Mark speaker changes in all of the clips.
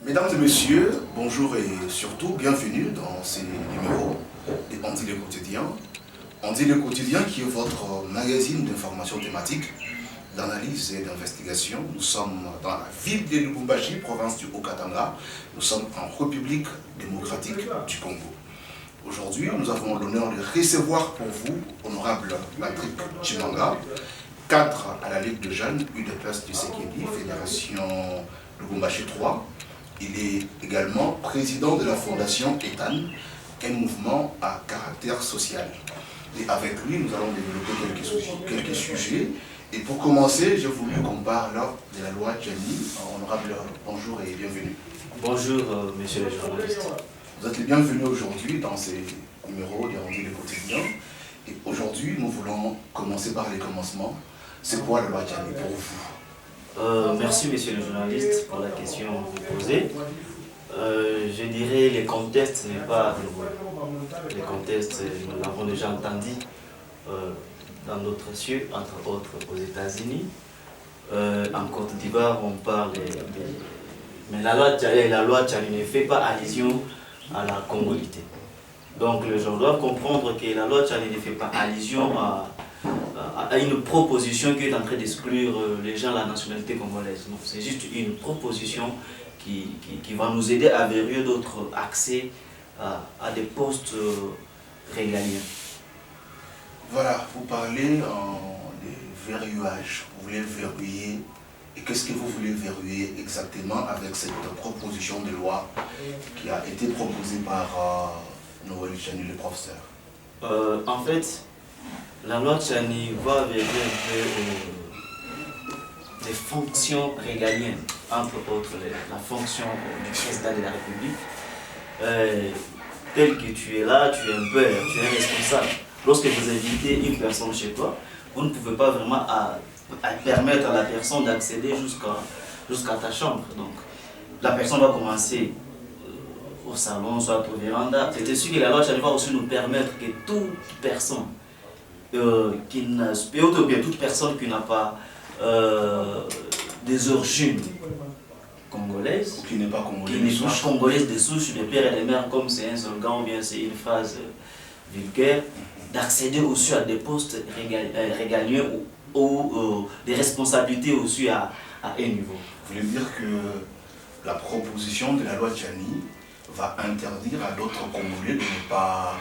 Speaker 1: Mesdames et messieurs, bonjour et surtout bienvenue dans ces numéros de On dit le quotidien. On dit le quotidien qui est votre magazine d'information thématique, d'analyse et d'investigation. Nous sommes dans la ville de Lubumbashi, province du Haut-Katanga. Nous sommes en République démocratique du Congo. Aujourd'hui, nous avons l'honneur de recevoir pour vous, honorable Patrick Chimanga, cadre à la Ligue de jeunes UDPS du Sekedi, Fédération Lubumbashi 3. Il est également président de la fondation ETAN, un mouvement à caractère social. Et avec lui, nous allons développer quelques sujets. Et pour commencer, j'ai voulu qu'on parle de la loi Djani. Honorable, bonjour et bienvenue.
Speaker 2: Bonjour, monsieur le journaliste.
Speaker 1: Vous êtes les bienvenus aujourd'hui dans ces numéros de On dit le quotidien. Et aujourd'hui, nous voulons commencer par les commencements. C'est quoi la loi Djani pour vous?
Speaker 2: Merci, monsieur le journaliste, pour la question posée. Je dirais que le contexte n'est pas nouveau. Le contexte, nous l'avons déjà entendu dans notre cieux, entre autres aux États-Unis. En Côte d'Ivoire, on parle mais la loi Djani ne fait pas allusion à la congolité. Donc les gens doivent comprendre que la loi Djani ne fait pas allusion à une proposition qui est en train d'exclure les gens de la nationalité congolaise. C'est juste une proposition qui va nous aider à verrouiller d'autres accès à des postes régaliens.
Speaker 1: Voilà, vous parlez de verrouillage. Vous voulez verrouiller. Et qu'est-ce que vous voulez verrouiller exactement avec cette proposition de loi qui a été proposée par Noël Djani, le professeur?
Speaker 2: En fait, la loi Djani va verrouiller un peu des fonctions régaliennes, entre autres la fonction du président de la République. Tel que tu es là, tu es un père, tu es responsable. Lorsque vous invitez une personne chez toi, vous ne pouvez pas vraiment permettre à la personne d'accéder jusqu'à ta chambre. Donc, la personne va commencer au salon, soit au véranda. C'est sûr que la loi Djani va aussi nous permettre que toute personne toute personne qui n'a pas des origines congolaises,
Speaker 1: Qui n'est pas
Speaker 2: congolaise de souche, de père et de mère, comme c'est un slogan ou bien c'est une phrase vulgaire, d'accéder aussi à des postes régaliens ou des responsabilités aussi à un niveau.
Speaker 1: Vous voulez dire que la proposition de la loi Djani va interdire à d'autres Congolais de ne pas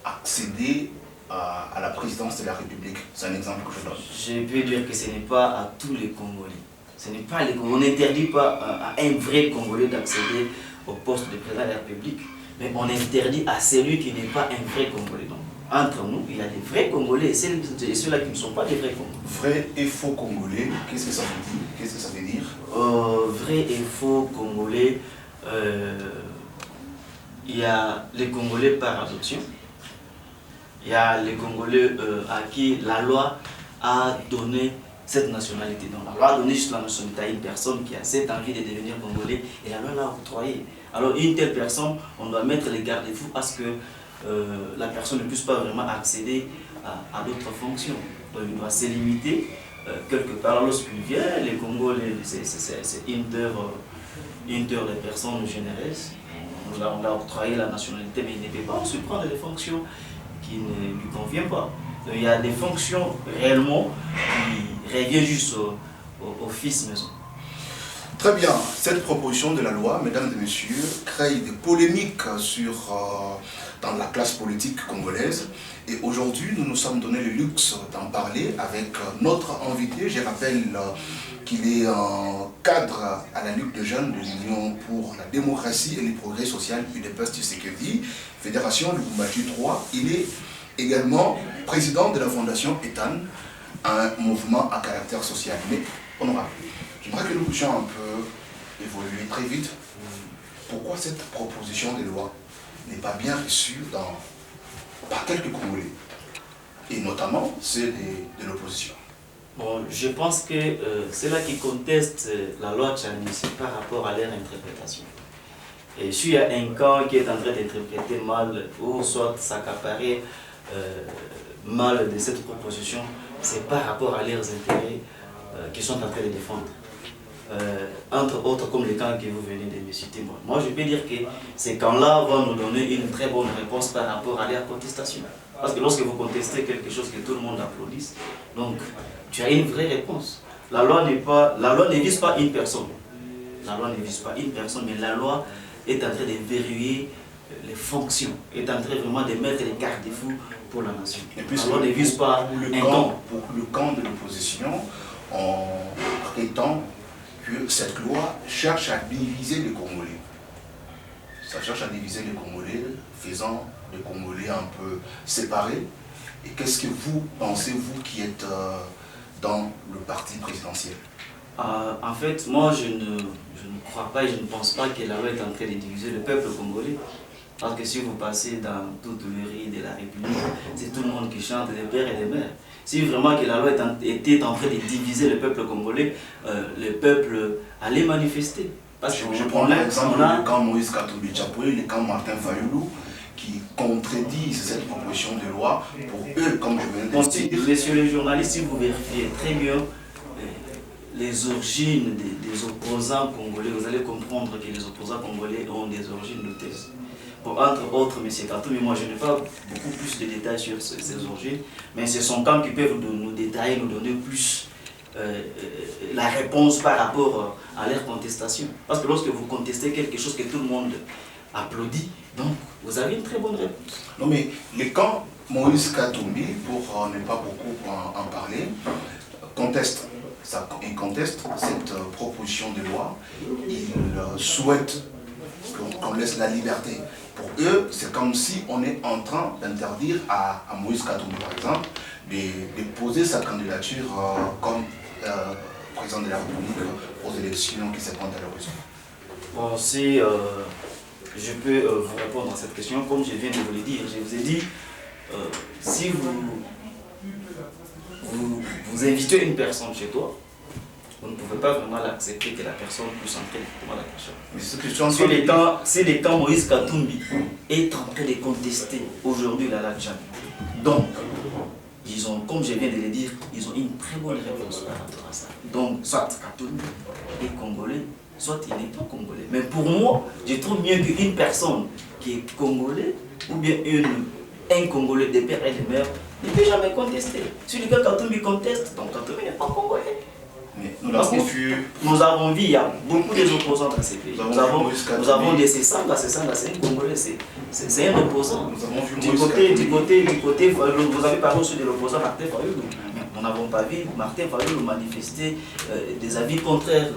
Speaker 1: accéder à la présidence de la République? C'est un exemple que je donne.
Speaker 2: Je peux dire que ce n'est pas à tous les Congolais. Ce n'est pas on n'interdit pas à un vrai Congolais d'accéder au poste de président de la République, mais on interdit à celui qui n'est pas un vrai Congolais. Donc, entre nous, il y a des vrais Congolais et ceux-là qui ne sont pas des vrais Congolais.
Speaker 1: Vrai et faux Congolais, qu'est-ce que ça veut dire? Qu'est-ce que ça veut dire?
Speaker 2: Vrai et faux Congolais, il y a les Congolais par adoption. Il y a les Congolais à qui la loi a donné cette nationalité. Donc la loi a donné juste la nationalité à une personne qui a cette envie de devenir Congolais et la loi l'a octroyé. Alors une telle personne, on doit mettre les garde-fous à ce que la personne ne puisse pas vraiment accéder à d'autres fonctions. Donc il doit se limiter quelque part. Lorsqu'il vient, les Congolais, c'est une terre de personnes généreuses. On a octroyé la nationalité, mais il ne peut pas aussi prendre des fonctions qui ne lui convient pas. Donc, il y a des fonctions réellement qui reviennent juste au fils maison.
Speaker 1: Très bien. Cette proposition de la loi, mesdames et messieurs, crée des polémiques dans la classe politique congolaise. Et aujourd'hui, nous nous sommes donné le luxe d'en parler avec notre invité. Je rappelle qu'il est un cadre à la Ligue de jeunes de l'Union pour la démocratie et les progrès sociaux UDPS du Sekedi, Fédération Lubumbashi 3. Il est également président de la fondation ETAN, un mouvement à caractère social. Mais honorable, j'aimerais que nous puissions un peu évoluer très vite. Pourquoi cette proposition de loi n'est pas bien reçue par quelques Congolais, et notamment ceux de l'opposition?
Speaker 2: Bon, je pense que ceux-là qui contestent la loi Djani, c'est par rapport à leur interprétation. Et s'il y a un camp qui est en train d'interpréter mal ou soit s'accaparer mal de cette proposition, c'est par rapport à leurs intérêts qu'ils sont en train de défendre. entre autres comme les camps que vous venez de me citer. Moi, je peux dire que ces camps-là vont nous donner une très bonne réponse par rapport à la contestation. Parce que lorsque vous contestez quelque chose que tout le monde applaudisse, donc tu as une vraie réponse. La loi ne vise pas une personne. La loi ne vise pas une personne, mais la loi est en train de verrouiller les fonctions, est en train vraiment de mettre les garde-fous pour la nation.
Speaker 1: Et puis,
Speaker 2: la loi ne vise pas un camp.
Speaker 1: Pour le camp de l'opposition, on prétend que cette loi cherche à diviser les Congolais. Ça cherche à diviser les Congolais, faisant les Congolais un peu séparés. Et qu'est-ce que vous pensez, vous qui êtes dans le parti présidentiel?
Speaker 2: En fait, moi je ne crois pas et je ne pense pas que la loi est en train de diviser le peuple congolais. Parce que si vous passez dans toute le riz de la République, c'est tout le monde qui chante des pères et des mères. Si vraiment que la loi était en train de diviser le peuple congolais, le peuple allait manifester.
Speaker 1: Parce que je prends l'exemple du camp Moïse Katumbi Tchapoué, le camp Martin Fayoulou, qui contredisent cette proposition de loi. Pour eux, comme je viens de dire...
Speaker 2: Messieurs les journalistes, si vous vérifiez très bien les origines des opposants congolais, vous allez comprendre que les opposants congolais ont des origines douteuses. Bon, entre autres, M. Katumbi, moi je n'ai pas beaucoup plus de détails sur ces origines, mais ce sont camps qui peuvent nous détailler, nous donner plus la réponse par rapport à leur contestation. Parce que lorsque vous contestez quelque chose que tout le monde applaudit, donc vous avez une très bonne réponse.
Speaker 1: Non mais les camps Moïse Katumbi, pour ne pas beaucoup en parler, contestent. Ils contestent cette proposition de loi. Ils souhaitent qu'on laisse la liberté. Pour eux, c'est comme si on est en train d'interdire à Moïse Katumbi, par exemple, de poser sa candidature comme président de la République aux élections qui se pointent à l'horizon.
Speaker 2: Bon, si je peux vous répondre à cette question, comme je viens de vous le dire, je vous ai dit, si vous invitez une personne chez toi, vous ne pouvez pas vraiment l'accepter que la personne puisse entrer dans la question. Si les camps Moïse Katumbi est en train de contester aujourd'hui la Ladjane, donc, ils ont, comme je viens de le dire, ils ont une très bonne réponse par rapport à ça. Donc, soit Katumbi est congolais, soit il n'est pas congolais. Mais pour moi, je trouve mieux qu'une personne qui est congolais, ou bien un congolais de père et de mère, ne peut jamais contester. Si le gars Katumbi conteste, donc Katumbi n'est pas congolais. Nous avons vu, il y a beaucoup d'opposants dans ces pays. Nous avons des Sessanga, c'est un Congolais, c'est un opposant. Du côté, vous avez parlé aussi de l'opposant Martin Fayoulou. Nous n'avons pas vu Martin Fayoulou manifester des avis contraires.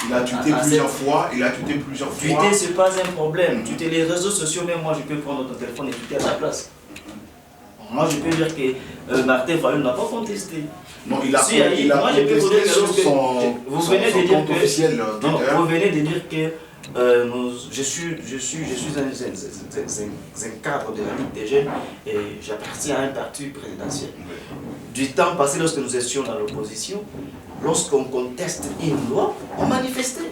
Speaker 1: Il a tweeté plusieurs fois.
Speaker 2: Tweeter, ce n'est pas un problème. Tweeter les réseaux sociaux, même moi je peux prendre ton téléphone et tweeter à la place. Moi je peux dire que Martin Fayoulou n'a pas contesté.
Speaker 1: Non, il a contesté sur son compte officiel.
Speaker 2: Vous venez de dire que je suis un cadre de la Ligue des jeunes et j'appartiens à un parti présidentiel. Du temps passé, lorsque nous étions dans l'opposition, lorsqu'on conteste une loi, on manifestait.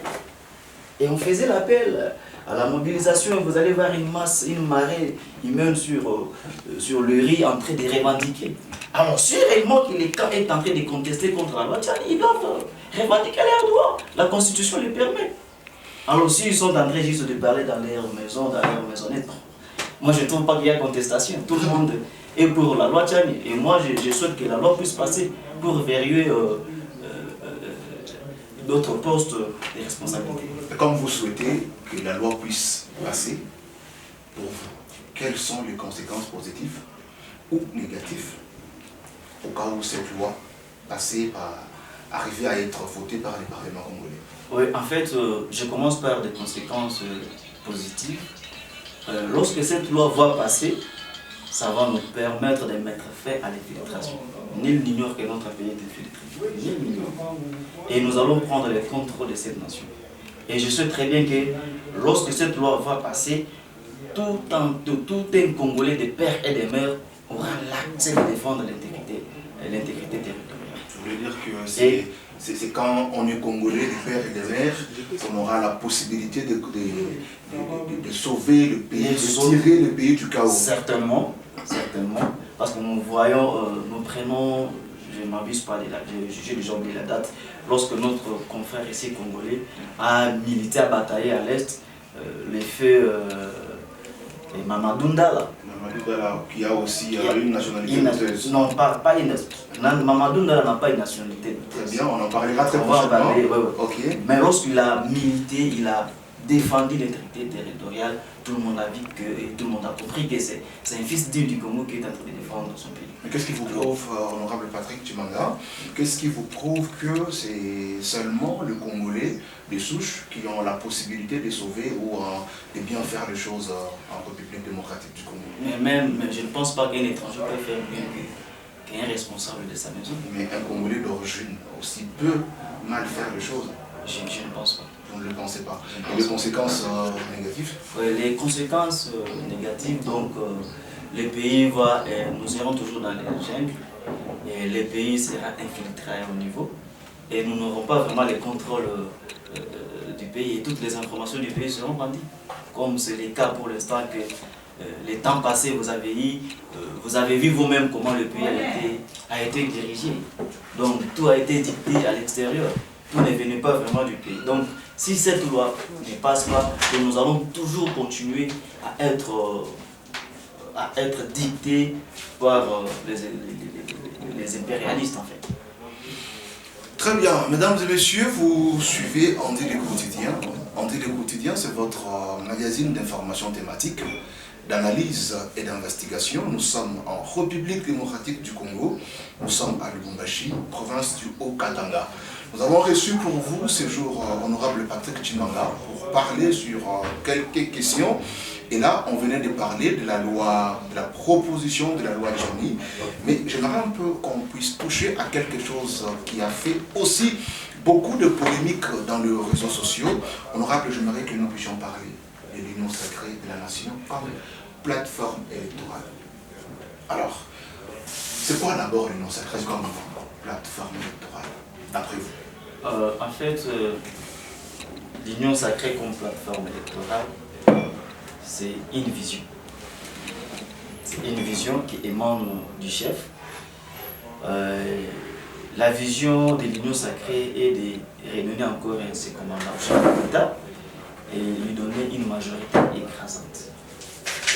Speaker 2: Et on faisait l'appel à la mobilisation. Vous allez voir une marée humaine sur le riz en train de revendiquer. Alors, si réellement que les camps est en train de contester contre la loi, ils doivent revendiquer leurs droits. La Constitution les permet. Alors, s'ils sont en train juste de parler dans leur maison, dans leur maisonnette, moi je ne trouve pas qu'il y ait contestation. Tout le monde est pour la loi Tchani. Et moi, je souhaite que la loi puisse passer pour verrouiller d'autres postes de responsabilité.
Speaker 1: Comme vous souhaitez que la loi puisse passer, pour vous, quelles sont les conséquences positives ou négatives au cas où cette loi passée arriver à être votée par les parlements congolais?
Speaker 2: Oui, en fait, je commence par des conséquences positives. Lorsque cette loi va passer, ça va nous permettre de mettre fin à l'infiltration. Nul n'ignore que notre pays est infiltré. Nul n'ignore. Et nous allons prendre le contrôle de cette nation. Et je sais très bien que lorsque cette loi va passer, tout un Congolais de père et de mère aura l'accès de défendre l'intégrité territoriale.
Speaker 1: Je veux dire que c'est quand on est Congolais, de père et de mère, qu'on aura la possibilité de sauver le pays, de tirer le pays du chaos.
Speaker 2: Certainement, parce que nous voyons, nous prenons, je ne m'abuse pas de la date, j'ai déjà oublié la date, lorsque notre confrère ici congolais a milité, a bataillé à l'Est, les feux Mamadou Ndala.
Speaker 1: Mamadou Ndala, qui a aussi une nationalité douteuse.
Speaker 2: Non, pas une. Mamadou Ndala n'a pas une nationalité douteuse.
Speaker 1: Très bien, on en parlera très prochainement.
Speaker 2: Okay. Mais lorsqu'il a milité, il a défendu l'intégrité territoriale, tout le monde a vu que, et tout le monde a compris que c'est un fils digne du Congo qui est en train de défendre son pays.
Speaker 1: Mais qu'est-ce qui vous prouve, honorable Patrick Tshimanga, qu'est-ce qui vous prouve que c'est seulement le Congolais des souches qui ont la possibilité de sauver ou de bien faire les choses en République démocratique du Congo?
Speaker 2: Mais je ne pense pas qu'un étranger peut faire mieux qu'un responsable de sa maison.
Speaker 1: Mais un Congolais d'origine aussi peut mal faire les choses?
Speaker 2: Je ne pense pas.
Speaker 1: Vous ne le pensez pas? Et les conséquences négatives?
Speaker 2: Les conséquences négatives, donc le pays va, nous irons toujours dans les jungles, et le pays sera infiltré à haut niveau, et nous n'aurons pas vraiment le contrôle du pays, et toutes les informations du pays seront vendues, comme c'est le cas pour l'instant que les temps passés vous avez vu vous-même comment le pays a été dirigé. Donc tout a été dicté à l'extérieur, tout ne venait pas vraiment du pays. Donc si cette loi ne passe pas, nous allons toujours continuer à être dictés par les impérialistes en fait.
Speaker 1: Très bien, mesdames et messieurs, vous suivez Andy le Quotidien. Andy le Quotidien, c'est votre magazine d'information thématique, d'analyse et d'investigation. Nous sommes en République démocratique du Congo, nous sommes à Lubumbashi, province du Haut-Katanga. Nous avons reçu pour vous ce jour honorable Patrick Tshimanga pour parler sur quelques questions. Et là, on venait de parler de la loi, de la proposition de la loi Johnny. Mais j'aimerais un peu qu'on puisse toucher à quelque chose qui a fait aussi beaucoup de polémiques dans les réseaux sociaux. Honorable, j'aimerais que nous puissions parler de l'union sacrée de la nation comme plateforme électorale. Alors, c'est quoi d'abord l'union sacrée comme plateforme électorale, d'après vous?
Speaker 2: En fait, l'union sacrée comme plateforme électorale, c'est une vision. C'est une vision qui émane du chef. La vision de l'union sacrée est de réunir encore ses commandants au chef de l'État et lui donner une majorité écrasante.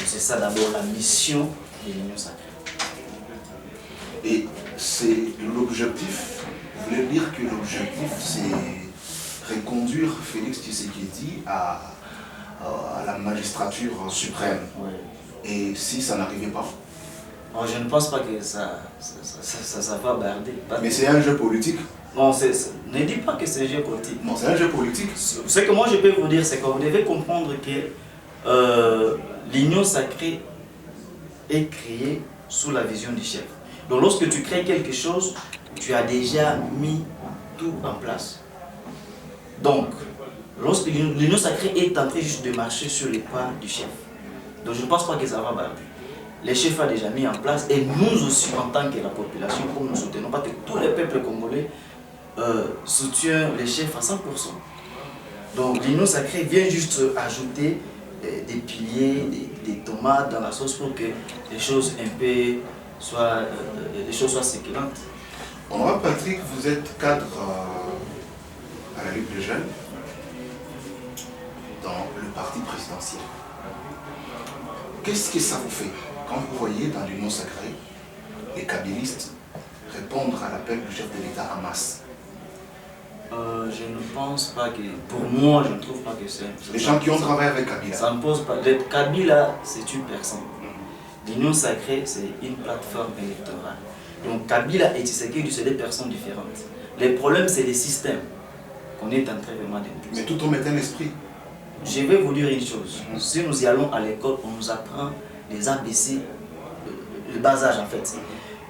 Speaker 2: C'est ça d'abord la mission de l'union sacrée.
Speaker 1: Et c'est l'objectif, vous voulez dire que l'objectif c'est reconduire Félix Tshisekedi à la magistrature suprême.
Speaker 2: Ouais.
Speaker 1: Et si ça n'arrivait pas?
Speaker 2: Alors, je ne pense pas que ça va barder.
Speaker 1: Mais c'est un jeu politique?
Speaker 2: Non, ne dis pas que c'est un jeu politique.
Speaker 1: Non, c'est un jeu politique.
Speaker 2: Ce que moi je peux vous dire, c'est que vous devez comprendre que l'union sacrée est créée sous la vision du chef. Donc lorsque tu crées quelque chose, tu as déjà mis tout en place. Donc, lorsque l'union sacrée est en train juste de marcher sur les pas du chef. Donc je ne pense pas que ça va barder. Les chefs ont déjà mis en place et nous aussi en tant que la population, comme nous soutenons pas que tous les peuples congolais soutiennent les chefs à 100%. Donc l'union sacrée vient juste ajouter des piliers, des tomates dans la sauce pour que les choses un peu soient sécurentes.
Speaker 1: Honorable Patrick, vous êtes cadre à la Ligue des jeunes dans le parti présidentiel. Qu'est-ce que ça vous fait quand vous voyez dans l'union sacrée les kabylistes répondre à l'appel du chef de l'État en masse?
Speaker 2: Je ne pense pas que... Pour moi, je ne trouve pas que c'est...
Speaker 1: Les gens qui ont travaillé avec Kabila.
Speaker 2: Ça ne pose pas... Kabila, c'est une personne. L'union sacrée, c'est une plateforme électorale. Donc Kabila et Tshisekedi, c'est des personnes différentes. Les problèmes, c'est les systèmes qu'on est en train vraiment d'imposer.
Speaker 1: Mais tout en mettant l'esprit.
Speaker 2: Je vais vous dire une chose. Si nous y allons à l'école, on nous apprend les ABC, le bas âge en fait.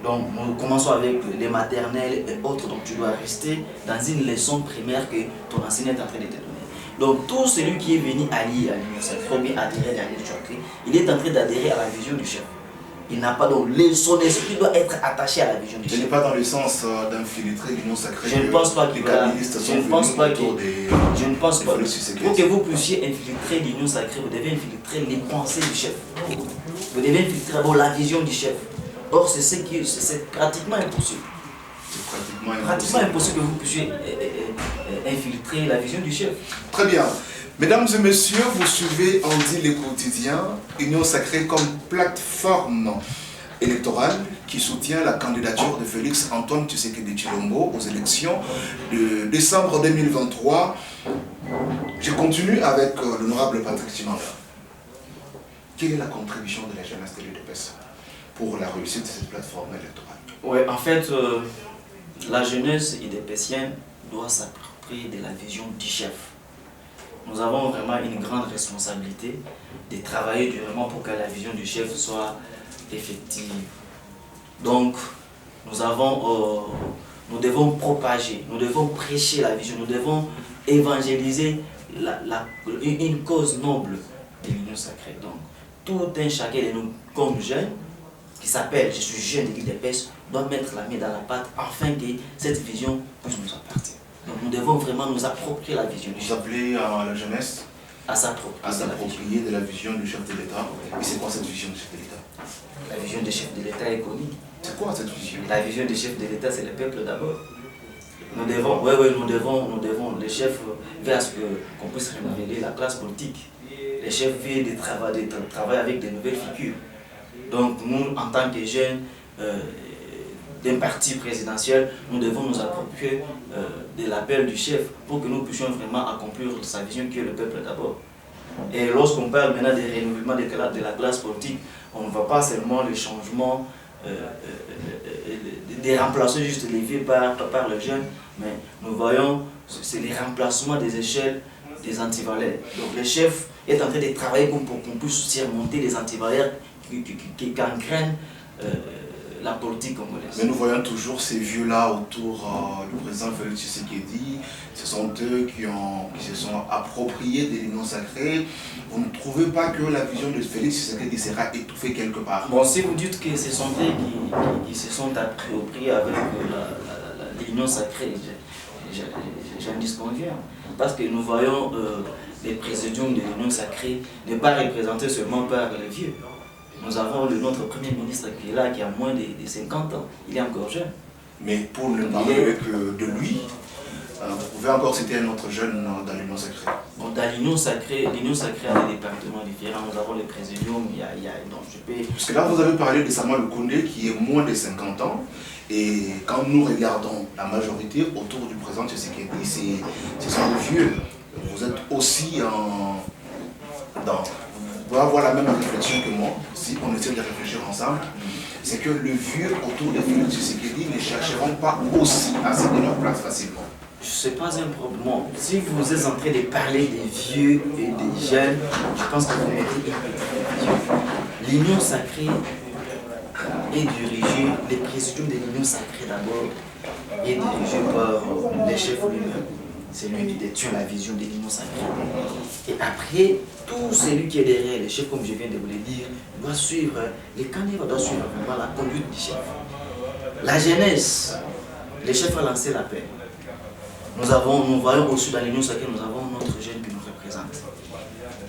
Speaker 2: Donc nous commençons avec les maternelles et autres. Donc tu dois rester dans une leçon primaire que ton enseignant est en train de te donner. Donc tout celui qui est venu allier à l'union sacrée, bien adhérer à l'union sacrée, il est en train d'adhérer à la vision du chef. Il n'a pas donc son esprit doit être attaché à la vision du chef.
Speaker 1: Ce n'est pas dans le sens d'infiltrer l'union sacrée.
Speaker 2: Je ne pense pas qu'il va. Je ne pense pas que. Je ne pense pas. Pour que vous puissiez infiltrer l'union sacrée, vous devez infiltrer les pensées du chef. Vous devez infiltrer la vision du chef. Or, c'est pratiquement impossible.
Speaker 1: C'est
Speaker 2: pratiquement impossible que vous puissiez infiltrer la vision du chef.
Speaker 1: Très bien. Mesdames et messieurs, vous suivez Andy Le Quotidien, Union Sacrée comme plateforme électorale qui soutient la candidature de Félix Antoine Tshisekedi Tshilombo aux élections de décembre 2023. Je continue avec l'honorable Patrick Chimanga. Quelle est la contribution de la jeunesse de l'UDPS pour la réussite de cette plateforme électorale?
Speaker 2: Oui, en fait, la jeunesse UDPSienne doit s'approprier de la vision du chef. Nous avons vraiment une grande responsabilité de travailler durement pour que la vision du chef soit effective. Donc, nous devons propager, nous devons prêcher la vision, nous devons évangéliser une cause noble de l'Union Sacrée. Donc, tout un chacun de nous, comme jeunes, qui s'appelle « Je suis jeune de l'UDPS », doit mettre la main dans la pâte afin que cette vision puisse nous appartenir. Donc nous devons vraiment nous approprier la vision du chef.
Speaker 1: Vous appelez à la jeunesse
Speaker 2: à s'approprier
Speaker 1: de la vision du chef de l'État. Et c'est quoi cette vision du chef de l'État?
Speaker 2: La vision du chef de l'État est connue.
Speaker 1: C'est quoi cette vision?
Speaker 2: La vision du chef de l'État, c'est le peuple d'abord. Nous devons, le chef veut à ce qu'on puisse révéler la classe politique. Le chef veut de travailler avec de nouvelles figures. Donc nous, en tant que jeunes d'un parti présidentiel, nous devons nous approprier de l'appel du chef pour que nous puissions vraiment accomplir sa vision qui est le peuple d'abord. Et lorsqu'on parle maintenant des renouvellements de la classe politique, on ne voit pas seulement le changement, des remplacements juste les vieux par le jeune, mais nous voyons c'est les remplacements des échelles des antivaleurs. Donc le chef est en train de travailler pour qu'on puisse surmonter les antivaleurs qui gangrènent la politique congolaise.
Speaker 1: Mais nous voyons toujours ces vieux-là autour du président Félix Tshisekedi. Ce sont eux qui se sont appropriés de l'Union Sacrée. Vous ne trouvez pas que la vision de Félix Tshisekedi sera étouffée quelque part?
Speaker 2: Bon, si vous dites que ce sont eux qui se sont appropriés avec l'Union Sacrée, j'en disconviens. Parce que nous voyons les présidiums de l'Union Sacrée ne pas représentés seulement par les vieux. Nous avons notre Premier ministre qui est là, qui a moins de 50 ans. Il est encore jeune.
Speaker 1: Mais pour ne parler que de lui, vous pouvez encore citer un autre jeune dans l'Union Sacrée?
Speaker 2: Bon, dans l'Union Sacrée a des départements différents. Nous avons le présidium, donc je peux...
Speaker 1: Parce que là, vous avez parlé de Samuel Koundé qui est moins de 50 ans. Et quand nous regardons la majorité autour du président Tshisekedi, ce sont les vieux. Vous êtes aussi vous pouvez avoir la même réflexion que moi, si on essaie de réfléchir ensemble, c'est que le vieux autour de Félix Tshisekedi ne chercheront pas aussi à céder leur place facilement.
Speaker 2: Ce n'est pas un problème. Si vous êtes en train de parler des vieux et des jeunes, je pense que vous mettez une l'Union Sacrée est dirigée, le présidium de l'Union Sacrée d'abord est dirigé par le chef lui-même. C'est lui qui détient la vision de l'Union Sacrée. Et après, tout celui qui est derrière le chef, comme je viens de vous le dire, doit suivre, les candidats doivent suivre vraiment la conduite du chef. La jeunesse, le chef a lancé l'appel. Nous voyons aussi dans l'Union Sacrée, nous avons notre jeune qui nous représente.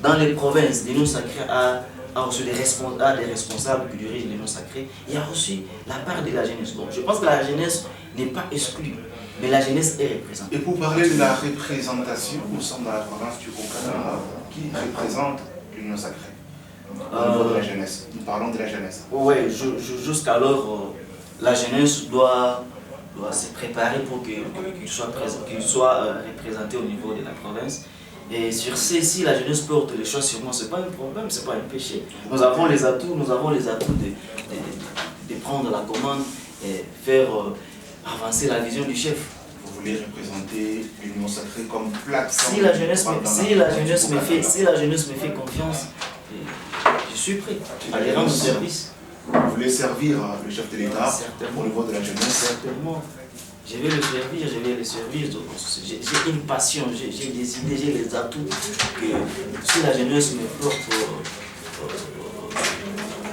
Speaker 2: Dans les provinces, l'Union Sacrée a aussi des responsables qui dirigent l'Union Sacrée. Il y a aussi la part de la jeunesse. Donc je pense que la jeunesse n'est pas exclue. Mais la jeunesse est représentée.
Speaker 1: Et pour parler de la représentation, nous sommes dans la province du Haut-Katanga. Qui représente l'Union Sacrée au niveau de la jeunesse? Nous parlons de la jeunesse.
Speaker 2: Oui, jusqu'alors, la jeunesse doit se préparer pour qu'il soit représenté au niveau de la province. Et sur si la jeunesse porte les choix sur moi, ce n'est pas un problème, ce n'est pas un péché. Nous avons les atouts de prendre la commande et faire avancer la vision du chef.
Speaker 1: Vous voulez représenter l'Union Sacrée comme plateforme?
Speaker 2: Si la jeunesse me fait confiance, je suis prêt à les rendre service.
Speaker 1: Vous voulez servir le chef de l'État au niveau de la jeunesse?
Speaker 2: Certainement. Je vais le servir. J'ai une passion, j'ai des idées, j'ai les atouts que si la jeunesse me porte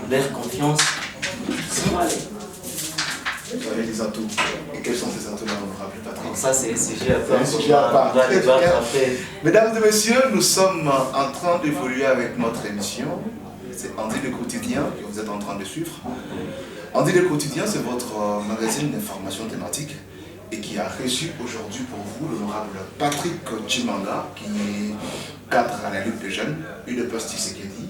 Speaker 2: leur confiance, ça va aller.
Speaker 1: Vous avez des atouts. Et quels sont ces atouts-là, honorable Patrick?
Speaker 2: Ça, c'est un sujet à part.
Speaker 1: Mesdames et messieurs, nous sommes en train d'évoluer avec notre émission. c'est Andy le quotidien que vous êtes en train de suivre. Andy le quotidien, c'est votre magazine d'information thématique et qui a reçu aujourd'hui pour vous l'honorable Patrick Tshimanga, qui est cadre à la Ligue des jeunes, UDPS Tshisekedi,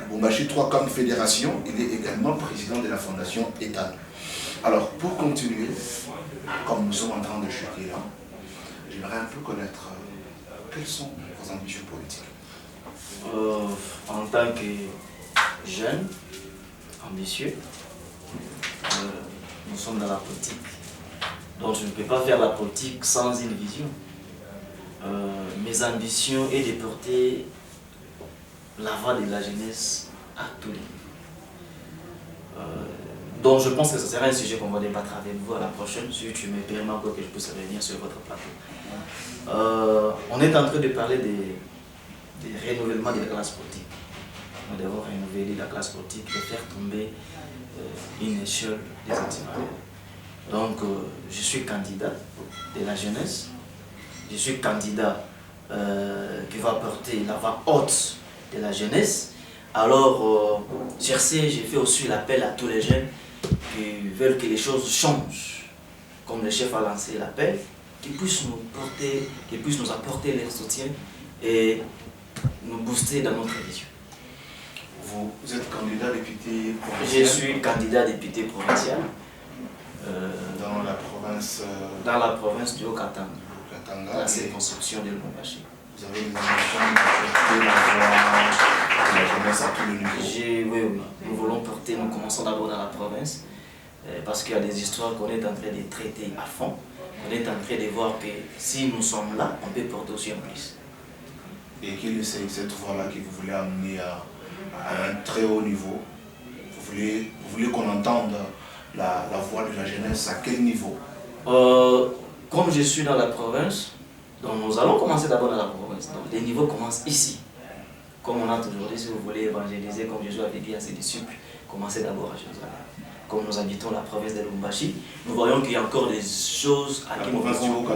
Speaker 1: Lubumbashi 3 comme fédération. Il est également président de la fondation Ethan. Alors, pour continuer, comme nous sommes en train de chuter là, j'aimerais un peu connaître quelles sont vos ambitions politiques.
Speaker 2: En tant que jeune, ambitieux, nous sommes dans la politique. Donc je ne peux pas faire la politique sans une vision. Mes ambitions est de porter la voix de la jeunesse à tous les niveaux. Donc je pense que ce sera un sujet qu'on va débattre avec vous à la prochaine, si tu me permets encore que je puisse revenir sur votre plateau. On est en train de parler des renouvellements de la classe politique. Nous devons renouveler la classe politique et faire tomber une échelle des antivaleurs. Donc, je suis candidat de la jeunesse. Je suis candidat qui va porter la voix haute de la jeunesse. Alors, j'ai fait aussi l'appel à tous les jeunes qui veulent que les choses changent. Comme le chef a lancé l'appel, qu'ils puissent nous apporter leur soutien et nous booster dans notre vision.
Speaker 1: Vous êtes candidat député provincial?
Speaker 2: Je suis candidat député provincial.
Speaker 1: Dans la province
Speaker 2: du Haut-Katanga, la circonscription de Lubumbashi.
Speaker 1: Vous avez des ambitions de porter la voix de la jeunesse à tous les niveaux?
Speaker 2: Oui. Nous voulons porter, nous commençons d'abord dans la province, parce qu'il y a des histoires qu'on est en train de traiter à fond. On est en train de voir que si nous sommes là, on peut porter aussi en plus.
Speaker 1: Et quelle est cette voie-là que vous voulez amener à un très haut niveau? Vous voulez qu'on entende la voix de la jeunesse à quel niveau?
Speaker 2: Comme je suis dans la province, donc nous allons commencer d'abord dans la province. Donc les niveaux commencent ici. Comme on a toujours dit, si vous voulez évangéliser, comme Jésus avait dit à ses disciples, commencez d'abord à Jérusalem. Comme nous habitons la province de Lubumbashi, nous voyons qu'il y a encore des choses à qui nous devons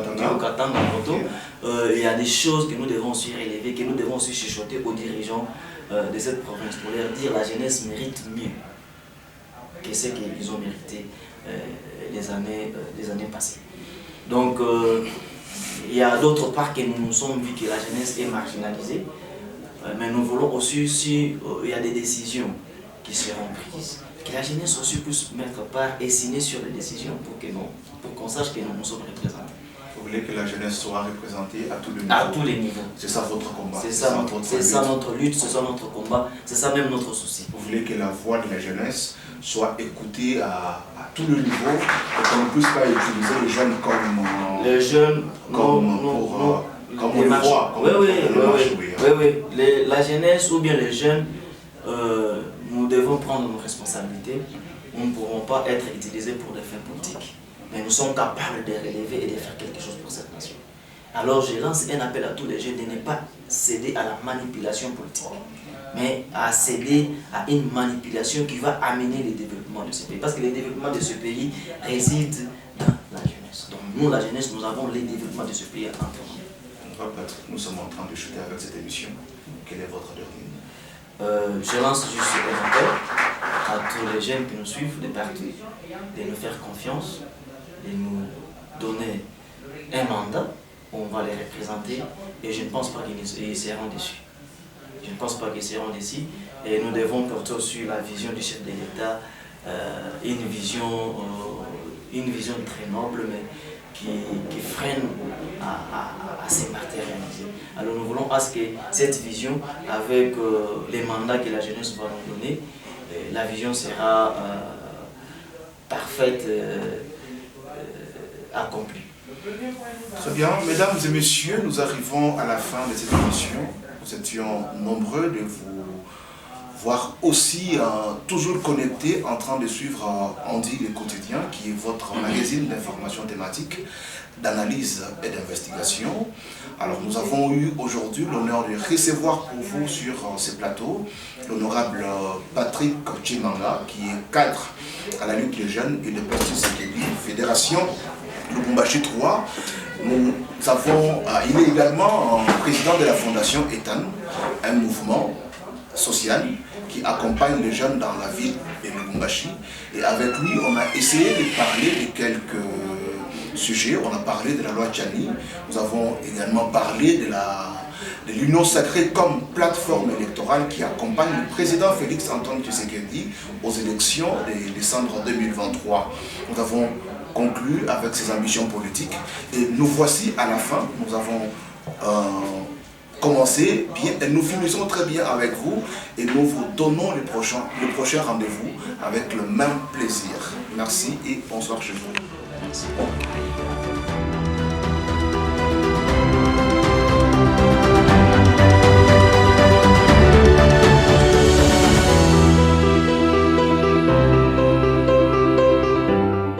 Speaker 2: il y a des choses que nous devons aussi relever, que nous devons aussi chuchoter aux dirigeants de cette province pour leur dire la jeunesse mérite mieux que ce qu'ils ont mérité les années passées. Donc il y a d'autres parts que nous nous sommes vus que la jeunesse est marginalisée, mais nous voulons aussi, si il y a des décisions qui seront prises, que la jeunesse aussi puisse mettre part et signer sur les décisions pour qu'on sache que nous sommes représentés.
Speaker 1: Vous voulez que la jeunesse soit représentée à tous les niveaux?
Speaker 2: À tous les niveaux.
Speaker 1: C'est ça votre combat?
Speaker 2: C'est ça notre lutte, c'est ça notre combat, c'est ça même notre souci.
Speaker 1: Vous voulez que la voix de la jeunesse soit écoutée à tous les niveaux et qu'on ne puisse pas utiliser les jeunes comme...
Speaker 2: Les jeunes,
Speaker 1: comme on le voit,
Speaker 2: la jeunesse ou bien les jeunes, nous devons prendre nos responsabilités. Nous ne pourrons pas être utilisés pour des fins politiques. Mais nous sommes capables de relever et de faire quelque chose pour cette nation. Alors je lance un appel à tous les jeunes de ne pas céder à la manipulation politique, mais à céder à une manipulation qui va amener le développement de ce pays. Parce que le développement de ce pays réside dans la jeunesse. Donc nous, la jeunesse, nous avons le développement de ce pays entre nous.
Speaker 1: Nous sommes en train de chuter avec cette émission. Quel est votre dernier mot?
Speaker 2: Je lance juste un appel à tous les jeunes qui nous suivent de partout, de nous faire confiance, de nous donner un mandat où on va les représenter, et je ne pense pas qu'ils seront déçus. Je ne pense pas qu'ils seront déçus, et nous devons porter aussi la vision du chef de l'État, une vision très noble, mais qui freine à se matérialiser. Alors nous voulons à ce que cette vision, avec les mandats que la jeunesse va nous donner, la vision sera parfaite, accomplie.
Speaker 1: Très bien, mesdames et messieurs, nous arrivons à la fin de cette émission. Nous étions nombreux de vous voir aussi toujours connectés, en train de suivre Andy le quotidien, qui est votre magazine d'information thématique, d'analyse et d'investigation. Alors nous avons eu aujourd'hui l'honneur de recevoir pour vous sur ce plateau l'honorable Patrick Tshimanga, qui est cadre à la Ligue des jeunes et de Tshisekedi, fédération Lubumbashi 3. Il est également président de la fondation Ethan, un mouvement social qui accompagne les jeunes dans la ville de Lubumbashi. Et avec lui, on a essayé de parler de quelques sujets. On a parlé de la loi Tchani. Nous avons également parlé de l'Union sacrée comme plateforme électorale qui accompagne le président Félix Antoine Tshisekedi aux élections de décembre 2023. Nous avons conclu avec ses ambitions politiques et nous voici à la fin. Nous avons commencé bien et nous finissons très bien avec vous et nous vous donnons le prochain rendez-vous avec le même plaisir. Merci et bonsoir chez vous.
Speaker 2: Merci.